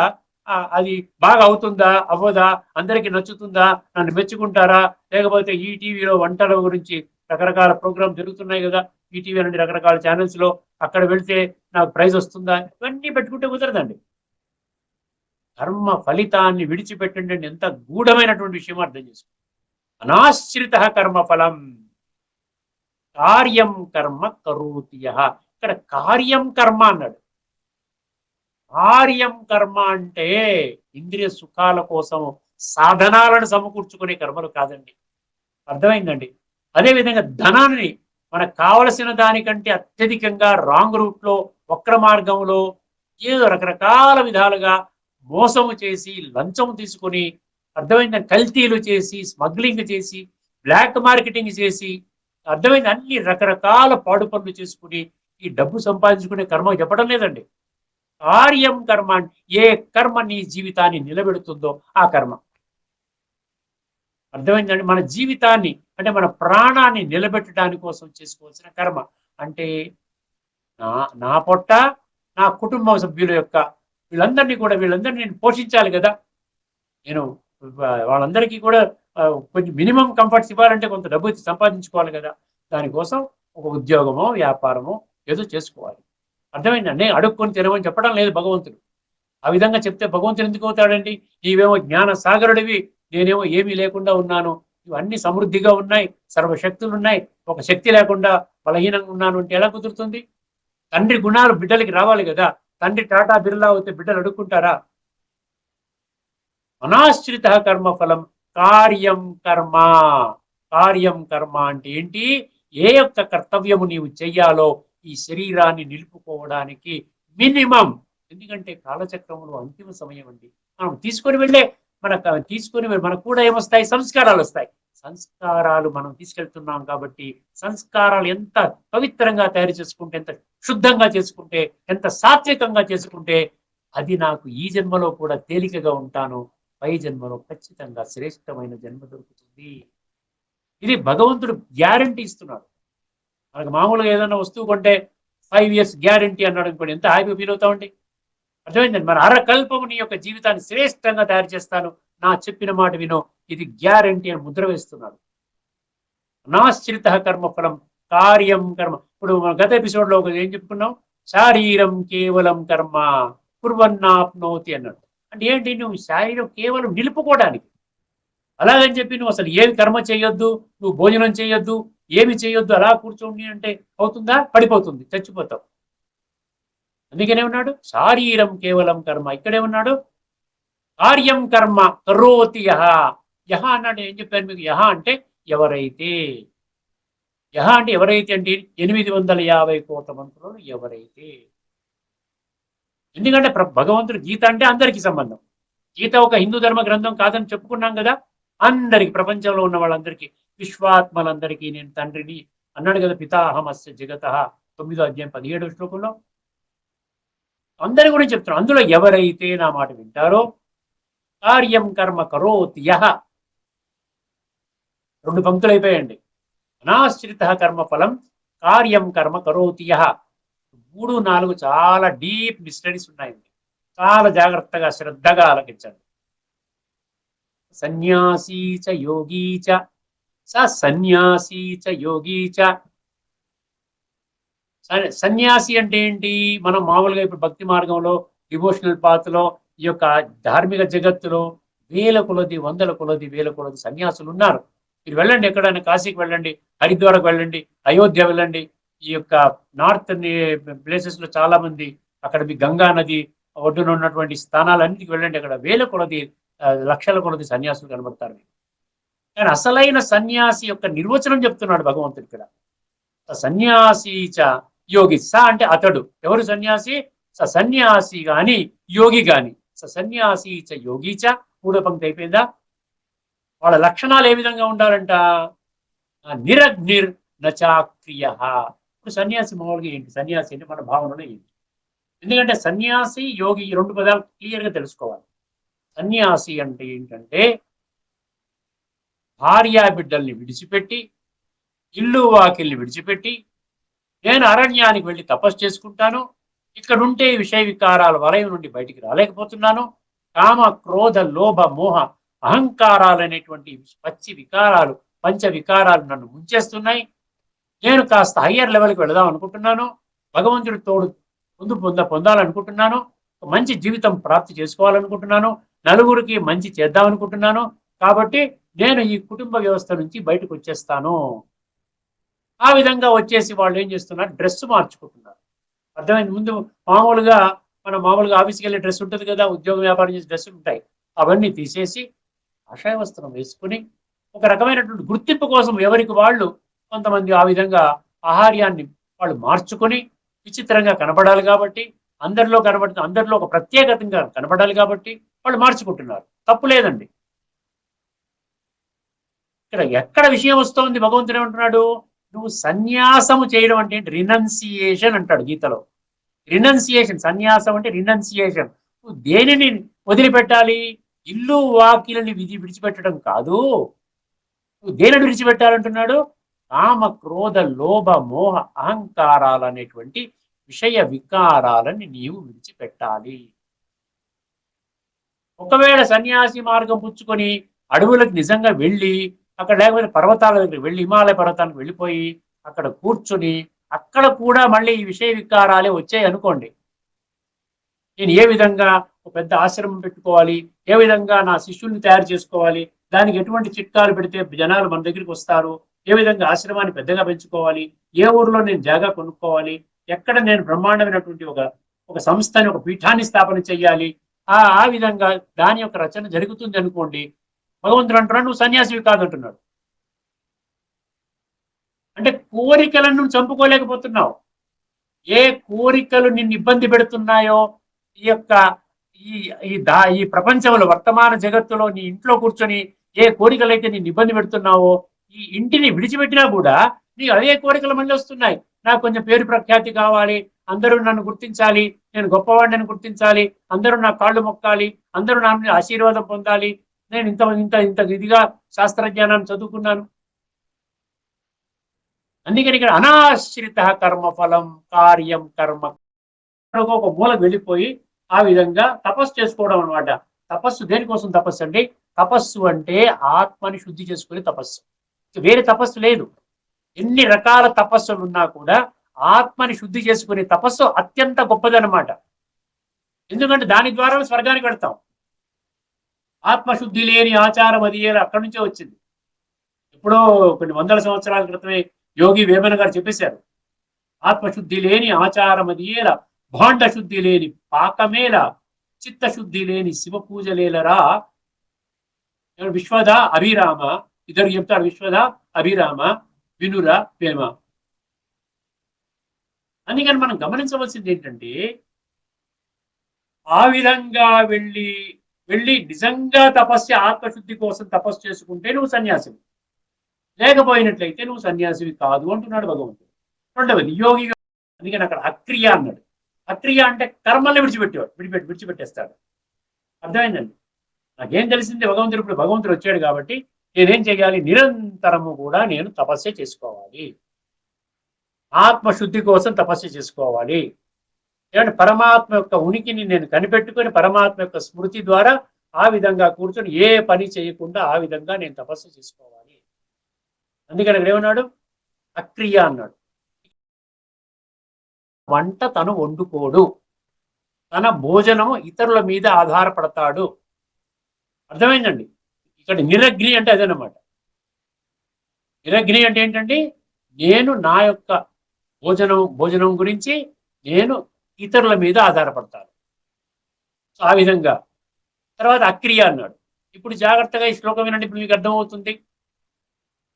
అది బాగా అవుతుందా అవ్వదా, అందరికీ నచ్చుతుందా, నన్ను మెచ్చుకుంటారా, లేకపోతే ఈ టీవీలో వంటల గురించి రకరకాల ప్రోగ్రామ్ జరుగుతున్నాయి కదా, ఈటీవీ అనండి, రకరకాల ఛానల్స్ లో, అక్కడ వెళ్తే నాకు ప్రైజ్ వస్తుందా, ఇవన్నీ పెట్టుకుంటే కుదరదండి. కర్మ ఫలితాన్ని విడిచిపెట్టండి అని ఎంత గూఢమైనటువంటి విషయం అర్థం చేసుకోండి. అనాశ్రిత కర్మ ఫలం కార్యం కర్మ కరోతి యః. ఇక్కడ కార్యం కర్మ అన్నాడు. కార్యం కర్మ అంటే ఇంద్రియ సుఖాల కోసం సాధనాలను సమకూర్చుకునే కర్మలు కాదండి. అర్థమైందండి. అదేవిధంగా ధనాన్ని మనకు కావలసిన దానికంటే అత్యధికంగా రాంగ్ రూట్లో, వక్ర మార్గంలో, ఏదో రకరకాల విధాలుగా మోసము చేసి, లంచం తీసుకొని, అర్థమైందని కల్తీలు చేసి, స్మగ్లింగ్ చేసి, బ్లాక్ మార్కెటింగ్ చేసి, అర్థమైంది అన్ని రకరకాల పాడు పనులు చేసుకుని ఈ డబ్బు సంపాదించుకునే కర్మ చెప్పడం లేదండి. కార్యం కర్మ, ఏ కర్మ నీ జీవితాన్ని నిలబెడుతుందో ఆ కర్మ. అర్థమైందండి. మన జీవితాన్ని అంటే మన ప్రాణాన్ని నిలబెట్టడానికి కోసం చేసుకోవాల్సిన కర్మ అంటే నా పొట్ట, నా కుటుంబ సభ్యుల యొక్క వీళ్ళందరినీ నేను పోషించాలి కదా. నేను వాళ్ళందరికీ కూడా కొంచెం మినిమం కంఫర్ట్స్ ఇవ్వాలంటే కొంత డబ్బు సంపాదించుకోవాలి కదా. దానికోసం ఒక ఉద్యోగమో వ్యాపారమో ఏదో చేసుకోవాలి. అర్థమైందండి. అడుక్కొని తినమని చెప్పడం లేదు భగవంతుడు. ఆ విధంగా చెప్తే భగవంతుడు ఎందుకు అవుతాడండి? నీవేమో జ్ఞాన సాగరుడివి, నేనేమో ఏమీ లేకుండా ఉన్నాను, ఇవన్నీ సమృద్ధిగా ఉన్నాయి, సర్వశక్తులు ఉన్నాయి, ఒక శక్తి లేకుండా బలహీనంగా ఉన్నాను అంటే ఎలా కుదురుతుంది? తండ్రి గుణాలు బిడ్డలకి రావాలి కదా. తండ్రి టాటా బిర్లా అవుతే బిడ్డలు అడుక్కుంటారా? అనాశ్రిత కర్మ ఫలం కార్యం కర్మ. కార్యం కర్మ అంటే ఏంటి? ఏ యొక్క కర్తవ్యము నీవు చెయ్యాలో ఈ శరీరాన్ని నిలుపుకోవడానికి మినిమం. ఎందుకంటే కాలచక్రంలో అంతిమ సమయం అండి. మనం తీసుకొని వెళ్ళే మనకు కూడా ఏమొస్తాయి? సంస్కారాలు వస్తాయి. సంస్కారాలు మనం తీసుకెళ్తున్నాం కాబట్టి సంస్కారాలు ఎంత పవిత్రంగా తయారు చేసుకుంటే, ఎంత శుద్ధంగా చేసుకుంటే, ఎంత సాత్వికంగా చేసుకుంటే అది నాకు ఈ జన్మలో కూడా తేలికగా ఉంటాను, పై జన్మలో ఖచ్చితంగా శ్రేష్టమైన జన్మ దొరుకుతుంది. ఇది భగవంతుడు గ్యారంటీ ఇస్తున్నాడు. మనకు మామూలుగా ఏదైనా వస్తువు కొంటే 5 years గ్యారంటీ అన్నాడు అనుకోండి, ఎంత హ్యాపీ ఫీల్ అవుతామండి. అర్థమైందండి. మన అరకల్పము నీ యొక్క జీవితాన్ని శ్రేష్టంగా తయారు చేస్తాను, నా చెప్పిన మాట వినో, ఇది గ్యారంటీ అని ముద్ర వేస్తున్నాడు. నాశ్రిత కర్మఫలం కార్యం కర్మ. ఇప్పుడు మన గత ఎపిసోడ్ లో ఏం చెప్పుకున్నాం? శారీరం కేవలం కర్మ కుర్వన్నాప్నోతి అన్నాడు. అంటే ఏంటి? నువ్వు శారీరం కేవలం నిలుపుకోవడానికి. అలాగని చెప్పి నువ్వు అసలు ఏమి కర్మ చేయొద్దు, నువ్వు భోజనం చేయొద్దు, ఏమి చేయొద్దు, అలా కూర్చోండి అంటే అవుతుందా? పడిపోతుంది, చచ్చిపోతావు. అందుకనే ఉన్నాడు శారీరం కేవలం కర్మ. ఇక్కడే ఉన్నాడు కార్యం కర్మ కరోతి యహ. యహ అన్నాడు. ఏం చెప్పాను మీకు? యహ అంటే ఎవరైతే. యహ అంటే ఎవరైతే అంటే 850 కోట్ల మంత్రులు ఎవరైతే. ఎందుకంటే భగవంతుడు గీత అంటే అందరికీ సంబంధం. గీత ఒక హిందూ ధర్మ గ్రంథం కాదని చెప్పుకున్నాం కదా. అందరికి, ప్రపంచంలో ఉన్న వాళ్ళందరికీ, విశ్వాత్మలందరికీ నేను తండ్రిని అన్నాడు కదా. పితాహమస్య జగత 9వ అధ్యాయం 17వ శ్లోకంలో అందరి గురించి చెప్తున్నాడు. అందులో ఎవరైతే నా మాట వింటారో కార్యం కర్మ కరోతి యహ. 2 పంక్తులు అయిపోయాయండి. అనాశ్రిత కర్మ ఫలం కార్యం కర్మ కరోతి యహ. 3, 4 చాలా డీప్ మిస్టరీస్ ఉన్నాయండి. చాలా జాగ్రత్తగా శ్రద్ధగా ఆలకించండి. సన్యాసీ చ యోగీ చ సన్యాసీ చ యోగీ చ. సన్యాసి అంటే ఏంటి? మనం మామూలుగా ఇప్పుడు భక్తి మార్గంలో, డివోషనల్ పాత్లో, ఈ యొక్క ధార్మిక జగత్తులో వేల కొలది, వందల కొలది, వేల కొలది సన్యాసులు ఉన్నారు. మీరు వెళ్ళండి, ఎక్కడైనా కాశీకి వెళ్ళండి, హరిద్వార్కి వెళ్ళండి, అయోధ్య వెళ్ళండి, ఈ యొక్క నార్త్ ప్లేసెస్ లో చాలా మంది, అక్కడ మీ గంగా నది ఒడ్డున ఉన్నటువంటి స్థానాలన్నిటికి వెళ్ళండి, అక్కడ వేల కొలది, లక్షల కొలది సన్యాసులు కనబడతారు. కానీ అసలైన సన్యాసి యొక్క నిర్వచనం చెప్తున్నాడు భగవంతుడు ఇక్కడ. సన్యాసి చ యోగి. స అంటే అతడు. ఎవరు సన్యాసి? సన్యాసి గాని యోగి గాని. సన్యాసి చ యోగి చ. 3వ పంక్తి అయిపోయిందా? వాళ్ళ లక్షణాలు ఏ విధంగా ఉండాలంట? నిరగ్నిర్ నచాక్రియ. ఇప్పుడు సన్యాసి మామూలుగా ఏంటి? సన్యాసి అంటే మన భావనలో ఏంటి? ఎందుకంటే సన్యాసి, యోగి, ఈ 2 పదాలు క్లియర్ గా తెలుసుకోవాలి. సన్యాసి అంటే ఏంటంటే భార్యా బిడ్డల్ని విడిచిపెట్టి, ఇల్లు వాకిల్ని విడిచిపెట్టి, నేను అరణ్యానికి వెళ్ళి తపస్సు చేసుకుంటాను, ఇక్కడుంటే విషయ వికారాల వలయం నుండి బయటికి రాలేకపోతున్నాను, కామ క్రోధ లోభ మోహ అహంకారాలు అనేటువంటి పచ్చి వికారాలు, పంచ వికారాలు నన్ను ముంచేస్తున్నాయి, నేను కాస్త హయ్యర్ లెవెల్కి వెళదాం అనుకుంటున్నాను, భగవంతుడి తోడు పొందాలనుకుంటున్నాను, మంచి జీవితం ప్రాప్తి చేసుకోవాలనుకుంటున్నాను, నలుగురికి మంచి చేద్దాం అనుకుంటున్నాను, కాబట్టి నేను ఈ కుటుంబ వ్యవస్థ నుంచి బయటకు వచ్చేస్తాను. ఆ విధంగా వచ్చేసి వాళ్ళు ఏం చేస్తున్నారు? డ్రెస్ మార్చుకుంటున్నారు. అర్థమైంది? ముందు మామూలుగా ఆఫీస్కి వెళ్ళే డ్రెస్ ఉంటుంది కదా, ఉద్యోగం వ్యాపారం చేసే డ్రెస్సులు ఉంటాయి, అవన్నీ తీసేసి కాషాయ వస్త్రం వేసుకుని ఒక రకమైనటువంటి గుర్తింపు కోసం ఎవరికి వాళ్ళు కొంతమంది ఆ విధంగా ఆహార్యాన్ని వాళ్ళు మార్చుకొని విచిత్రంగా కనపడాలి కాబట్టి, అందరిలో ఒక ప్రత్యేకతంగా కనపడాలి కాబట్టి వాళ్ళు మార్చుకుంటున్నారు. తప్పు లేదండి. ఇక్కడ ఎక్కడ విషయం వస్తోంది? భగవంతుడు ఏమంటున్నాడు? నువ్వు సన్యాసము చేయడం అంటే రినన్సియేషన్ అంటాడు గీతలో. రినన్సియేషన్, సన్యాసం అంటే రినన్సియేషన్. నువ్వు దేనిని వదిలిపెట్టాలి? ఇల్లు వాకిలని విడిచిపెట్టడం కాదు. నువ్వు దేనిని విడిచిపెట్టాలంటున్నాడు? కామ క్రోధ లోభ మోహ అహంకారాలు అనేటువంటి విషయ వికారాలని నీవు విడిచిపెట్టాలి. ఒకవేళ సన్యాసి మార్గం పుచ్చుకొని అడవులకు నిజంగా వెళ్ళి, అక్కడ లేకపోతే పర్వతాల దగ్గరికి వెళ్ళి, హిమాలయ పర్వతానికి వెళ్ళిపోయి అక్కడ కూర్చుని అక్కడ కూడా మళ్ళీ ఈ విషయ వికారాలే వచ్చాయి అనుకోండి, నేను ఏ విధంగా ఒక పెద్ద ఆశ్రమం పెట్టుకోవాలి, ఏ విధంగా నా శిష్యుల్ని తయారు చేసుకోవాలి, దానికి ఎటువంటి చిట్కాలు పెడితే జనాలు మన దగ్గరికి వస్తారు, ఏ విధంగా ఆశ్రమాన్ని పెద్దగా పెంచుకోవాలి, ఏ ఊరిలో నేను జాగా కొనుక్కోవాలి, ఎక్కడ నేను బ్రహ్మాండమైనటువంటి ఒక సంస్థని, ఒక పీఠాన్ని స్థాపన చెయ్యాలి, ఆ విధంగా దాని యొక్క రచన జరుగుతుంది అనుకోండి, భగవంతుడు అంటున్నాడు నువ్వు సన్యాసివి కాదంటున్నాడు. అంటే కోరికలను నువ్వు చంపుకోలేకపోతున్నావు. ఏ కోరికలు నిన్ను ఇబ్బంది పెడుతున్నాయో, ఈ యొక్క ఈ ఈ ప్రపంచంలో వర్తమాన జగత్తులో నీ ఇంట్లో కూర్చొని ఏ కోరికలు అయితే నిన్ను ఇబ్బంది పెడుతున్నావో, ఈ ఇంటిని విడిచిపెట్టినా కూడా నీకు అదే కోరికలు మళ్ళీ వస్తున్నాయి. నాకు కొంచెం పేరు ప్రఖ్యాతి కావాలి, అందరూ నన్ను గుర్తించాలి, నేను గొప్పవాడిని గుర్తించాలి, అందరూ నా కాళ్ళు మొక్కాలి, అందరూ నా ఆశీర్వాదం పొందాలి, నేను ఇంత ఇంత ఇంత ఇదిగా శాస్త్రజ్ఞానాన్ని చదువుకున్నాను. అందుకని ఇక్కడ అనాశ్రిత కర్మఫలం కార్యం కర్మ ఒక మూలకు వెళ్ళిపోయి ఆ విధంగా తపస్సు చేసుకోవడం అనమాట. తపస్సు దేనికోసం తపస్సు అండి? తపస్సు అంటే ఆత్మని శుద్ధి చేసుకునే తపస్సు, వేరే తపస్సు లేదు. ఎన్ని రకాల తపస్సులు ఉన్నా కూడా ఆత్మని శుద్ధి చేసుకునే తపస్సు అత్యంత గొప్పదనమాట. ఎందుకంటే దాని ద్వారా స్వర్గానికి వెళ్తాం. ఆత్మశుద్ధి లేని ఆచారం అది అక్కడి నుంచే వచ్చింది. ఎప్పుడో కొన్ని వందల సంవత్సరాల క్రితమే యోగి వేమన గారు చెప్పేశారు, ఆత్మశుద్ధి లేని ఆచారం అది ఏలా, భాండ శుద్ధి లేని పాకమేల, చిత్తశుద్ధి లేని శివ పూజలేలరా. విశ్వద అభిరామ, ఇద్దరు చెప్తారు, విశ్వద అభిరామ వినుర ప్రేమ. అందుకని మనం గమనించవలసింది ఏంటంటే, ఆ విధంగా వెళ్ళి నిజంగా తపస్సు ఆత్మశుద్ధి కోసం తపస్సు చేసుకుంటే నువ్వు సన్యాసివి, లేకపోయినట్లయితే నువ్వు సన్యాసివి కాదు అంటున్నాడు భగవంతుడు. రెండవది యోగి. అందుకని అక్కడ అక్రియ అన్నాడు. అక్రియ అంటే కర్మల్ని విడిచిపెట్టేస్తాడు. అర్థమైందండి? నాకేం తెలిసింది, భగవంతుడు వచ్చాడు కాబట్టి నేనేం చేయాలి? నిరంతరము కూడా నేను తపస్సు చేసుకోవాలి, ఆత్మశుద్ధి కోసం తపస్సు చేసుకోవాలి. ఏమంటే పరమాత్మ యొక్క ఉనికిని నేను కనిపెట్టుకొని పరమాత్మ యొక్క స్మృతి ద్వారా ఆ విధంగా కూర్చొని ఏ పని చేయకుండా ఆ విధంగా నేను తపస్సు చేసుకోవాలి. అందుకని అక్కడ ఏమన్నాడు? అక్రియ అన్నాడు. వంట తను వండుకోడు, తన భోజనము ఇతరుల మీద ఆధారపడతాడు. అర్థమైందండి? ఇక్కడ నిరగ్ని అంటే అదేనమాట. నిరగ్ని అంటే ఏంటంటే, నేను నా యొక్క భోజనం గురించి నేను ఇతరుల మీద ఆధారపడతాను. సో ఆ విధంగా. తర్వాత అక్రియ అన్నాడు. ఇప్పుడు జాగ్రత్తగా ఈ శ్లోకం వినండి, ఇప్పుడు మీకు అర్థమవుతుంది.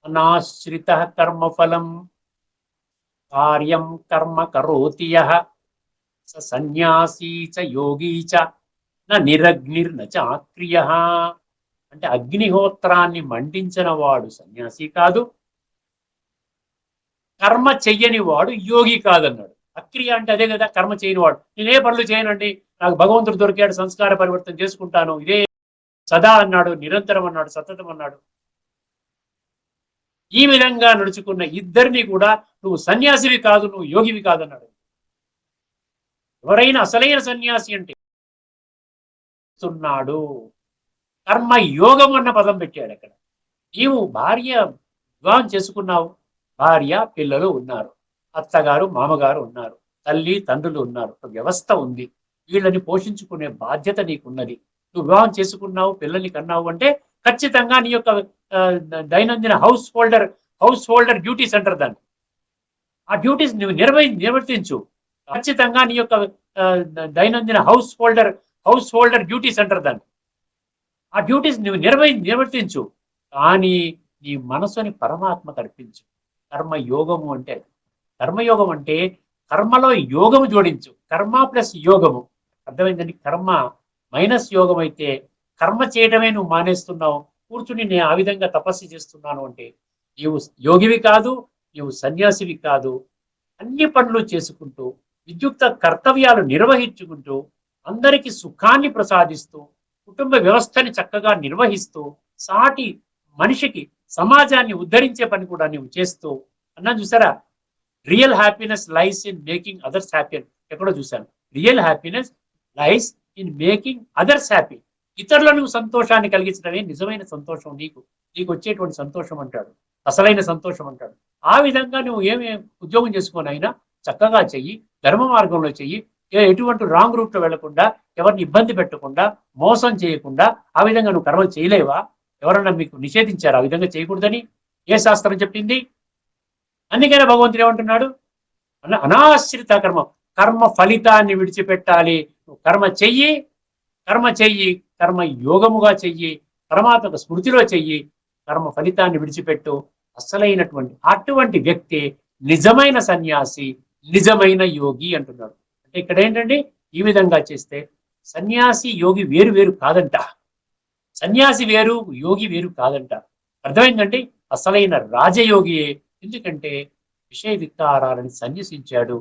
అనాశ్రిత కర్మఫలం కార్యం కర్మ కరోతి యః స సన్యాసీ చ యోగీ చ న నిరగ్నిర్న చ అక్రియః. అంటే అగ్నిహోత్రాన్ని మండించిన వాడు సన్యాసి కాదు, కర్మ చెయ్యని వాడు యోగి కాదన్నాడు. అక్రియ అంటే అదే కదా, కర్మ చేయని వాడు. నేనే పనులు చేయనండి, నాకు భగవంతుడు దొరికాడు, సంస్కార పరివర్తన చేసుకుంటాను, ఇదే సదా అన్నాడు, నిరంతరం అన్నాడు, సతతం అన్నాడు. ఈ విధంగా నడుచుకున్న ఇద్దరిని కూడా నువ్వు సన్యాసివి కాదు, నువ్వు యోగివి కాదన్నాడు. ఎవరైనా అసలైన సన్యాసి అంటే స్తున్నాడు, కర్మ యోగం అన్న పదం పెట్టాడు అక్కడ. నీవు భార్య వివాహం చేసుకున్నావు, భార్య పిల్లలు ఉన్నారు, అత్తగారు మామగారు ఉన్నారు, తల్లి తండ్రులు ఉన్నారు, ఒక వ్యవస్థ ఉంది, వీళ్ళని పోషించుకునే బాధ్యత నీకున్నది. నువ్వు వివాహం చేసుకున్నావు, పిల్లల్ని కన్నావు అంటే ఖచ్చితంగా నీ యొక్క దైనందిన హౌస్ హోల్డర్ డ్యూటీస్ అంటారు దాన్ని. ఆ డ్యూటీస్ నువ్వు నిర్వర్తించు. ఖచ్చితంగా నీ యొక్క దైనందిన హౌస్ హోల్డర్ డ్యూటీస్ అంటారు దాన్ని. ఆ డ్యూటీస్ నువ్వు నిర్వర్తించు, కానీ నీ మనసుని పరమాత్మకు అర్పించు. కర్మయోగము అంటే కర్మయోగం అంటే కర్మలో యోగము జోడించు. కర్మ ప్లస్ యోగము. అర్థమైందండి? కర్మ మైనస్ యోగం అయితే కర్మ చేయడమే నువ్వు మానేస్తున్నావు, కూర్చుని నేను ఆ విధంగా తపస్సు చేస్తున్నాను అంటే నీవు యోగివి కాదు, నీవు సన్యాసివి కాదు. అన్ని పనులు చేసుకుంటూ విద్యుక్త కర్తవ్యాలు నిర్వహించుకుంటూ అందరికీ సుఖాన్ని ప్రసాదిస్తూ కుటుంబ వ్యవస్థని చక్కగా నిర్వహిస్తూ సాటి మనిషికి సమాజాన్ని ఉద్ధరించే పని కూడా నువ్వు చేస్తూ అన్నా. చూసారా, real happiness lies in making others happy. ఎక్కడో చూశాను, real happiness lies in making others happy. ఇతరులను సంతోషాన్ని కలిగించడమే నిజమైన సంతోషం, నీకు వచ్చేటువంటి సంతోషం అంటాడు, అసలైన సంతోషం అంటాడు. ఆ విధంగా నువ్వు ఏమి ఉద్యోగం చేసుకొని అయినా చక్కగా చెయ్యి, ధర్మ మార్గంలో చెయ్యి, ఎటువంటి రాంగ్ రూట్లో వెళ్లకుండా, ఎవరిని ఇబ్బంది పెట్టకుండా, మోసం చేయకుండా ఆ విధంగా నువ్వు కర్మలు చేయలేవా? ఎవరన్నా మీకు నిషేధించారు ఆ విధంగా చేయకూడదని? ఏ శాస్త్రం చెప్పింది? అందుకనే భగవంతుడు ఏమంటున్నాడు? అనాశ్రిత కర్మ ఫలితాన్ని విడిచిపెట్టాలి. నువ్వు కర్మ చెయ్యి, కర్మ యోగముగా చెయ్యి, పరమాత్మక స్మృతిలో చెయ్యి, కర్మ ఫలితాన్ని విడిచిపెట్టు. అసలైనటువంటి అటువంటి వ్యక్తి నిజమైన సన్యాసి, నిజమైన యోగి అంటున్నాడు. అంటే ఇక్కడ ఏంటంటే ఈ విధంగా చేస్తే సన్యాసి యోగి వేరు వేరు కాదంట. సన్యాసి వేరు యోగి వేరు కాదంట. అర్థమైందంటే అసలైన రాజయోగియే. ఎందుకంటే విషయ వికారాలను సన్యసించాడు.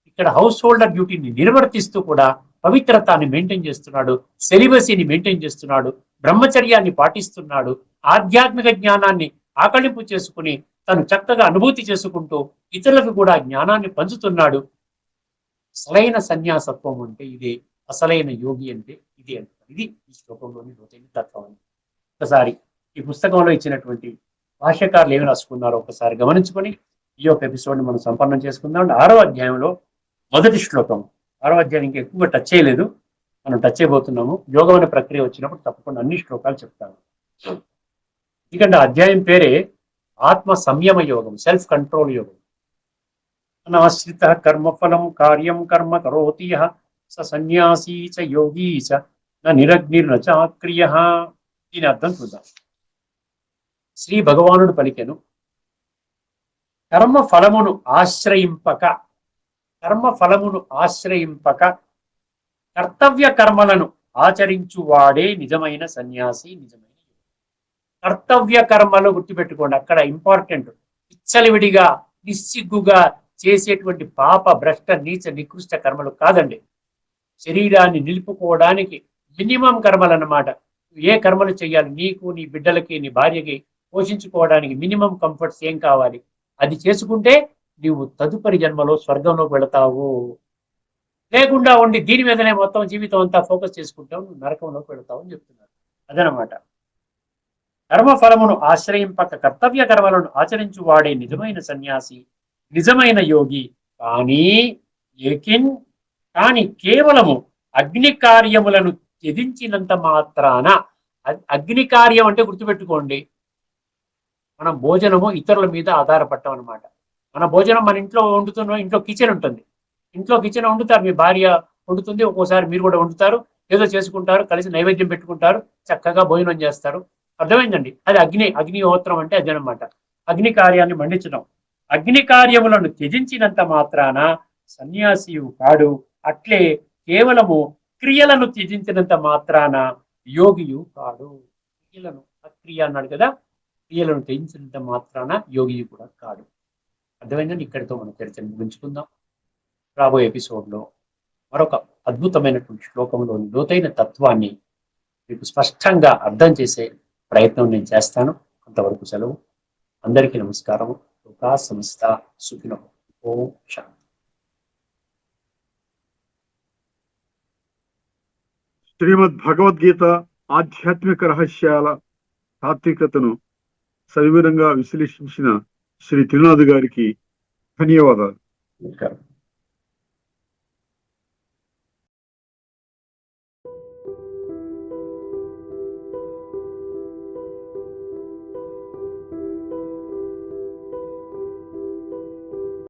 ఇక్కడ హౌస్ హోల్డర్ డ్యూటీని నిర్వర్తిస్తూ కూడా పవిత్రతాన్ని మెయింటైన్ చేస్తున్నాడు, సెలిబసీని మెయింటైన్ చేస్తున్నాడు, బ్రహ్మచర్యాన్ని పాటిస్తున్నాడు, ఆధ్యాత్మిక జ్ఞానాన్ని ఆకళింపు చేసుకుని తను చక్కగా అనుభూతి చేసుకుంటూ ఇతరులకు కూడా జ్ఞానాన్ని పంచుతున్నాడు. అసలైన సన్యాసత్వం అంటే ఇదే, అసలైన యోగి అంటే ఇది అంటారు. ఇది ఈ శ్లోకంలోని లోతైన తత్వం. ఒకసారి ఈ పుస్తకంలో ఇచ్చినటువంటి భాష్యకారులు ఏమి రాసుకున్నారో ఒకసారి గమనించుకొని ఈ యొక్క ఎపిసోడ్ని మనం సంపన్నం చేసుకుందాం. 6వ అధ్యాయంలో మొదటి శ్లోకం. 6వ అధ్యాయం ఇంకా ఎక్కువగా టచ్ చేయలేదు, మనం టచ్ చేయబోతున్నాము. యోగం అనే ప్రక్రియ వచ్చినప్పుడు తప్పకుండా అన్ని శ్లోకాలు చెప్తాను. ఎందుకంటే అధ్యాయం పేరే ఆత్మ సంయమ యోగం, సెల్ఫ్ కంట్రోల్ యోగం. అనాశ్రిత కర్మఫలం కార్యం కర్మ కరోతి యః స సన్యాసీ చ యోగీ చ న నిరగ్నిర్న చాక్రియ. దీని అర్థం చూద్దాం. శ్రీ భగవానుడు పలికెను, కర్మ ఫలమును ఆశ్రయింపక కర్తవ్య కర్మలను ఆచరించువాడే నిజమైన సన్యాసి, నిజమైన యోగి. కర్తవ్య కర్మలు గుర్తుపెట్టుకోండి, అక్కడ ఇంపార్టెంట్. విచ్చలవిడిగా నిస్సిగ్గుగా చేసేటువంటి పాప భ్రష్ట నీచ నికృష్ట కర్మలు కాదండి. శరీరాన్ని నిలుపుకోవడానికి మినిమం కర్మలు అన్నమాట. ఏ కర్మలు చేయాలి, నీకు నీ బిడ్డలకి నీ భార్యకి పోషించుకోవడానికి మినిమం కంఫర్ట్స్ ఏం కావాలి, అది చేసుకుంటే నీవు తదుపరి జన్మలో స్వర్గంలోకి వెళతావు. లేకుండా ఉండి దీని మీదనే మొత్తం జీవితం అంతా ఫోకస్ చేసుకుంటావు, నువ్వు నరకంలోకి వెళతావు అని చెప్తున్నారు. అదనమాట. కర్మఫలమును ఆశ్రయింపక కర్తవ్య కర్మలను ఆచరించు వాడే నిజమైన సన్యాసి, నిజమైన యోగి. కానీ కేవలము అగ్ని కార్యములను త్యజించినంత మాత్రాన, అగ్ని కార్యం అంటే గుర్తుపెట్టుకోండి, మనం భోజనము ఇతరుల మీద ఆధారపడటం అనమాట. మన భోజనం మన ఇంట్లో వండుతున్నాం, ఇంట్లో కిచెన్ ఉంటుంది, ఇంట్లో కిచెన్ వండుతారు, మీ భార్య వండుతుంది, ఒక్కోసారి మీరు కూడా వండుతారు, ఏదో చేసుకుంటారు, కలిసి నైవేద్యం పెట్టుకుంటారు, చక్కగా భోజనం చేస్తారు. అర్థమైందండి? అది అగ్నిహోత్రం అంటే అదనమాట. అగ్ని కార్యాన్ని మండించడం. అగ్ని కార్యములను త్యజించినంత మాత్రాన సన్యాసియు కాడు. అట్లే కేవలము క్రియలను త్యజించినంత మాత్రాన యోగియు కాడు. క్రియలను, అక్రియ అన్నాడు కదా, క్రియలను త్యజించినంత మాత్రాన యోగియు కూడా కాడు. అర్థమైందండి? ఇక్కడితో మనం చర్చను ముగించుకుందాం. రాబోయే ఎపిసోడ్లో మరొక అద్భుతమైనటువంటి శ్లోకంలోని లోతైన తత్వాన్ని మీకు స్పష్టంగా అర్థం చేసే ప్రయత్నం నేను చేస్తాను. అంతవరకు సెలవు. అందరికీ నమస్కారం. లోకా సమస్తా సుఖినో. ఓం శాంతి. శ్రీమద్ భగవద్గీత ఆధ్యాత్మిక రహస్యాల తాత్వికతను సవివరంగా విశ్లేషించిన శ్రీ త్రినాథ్ గారికి ధన్యవాదాలు. నమస్కారం.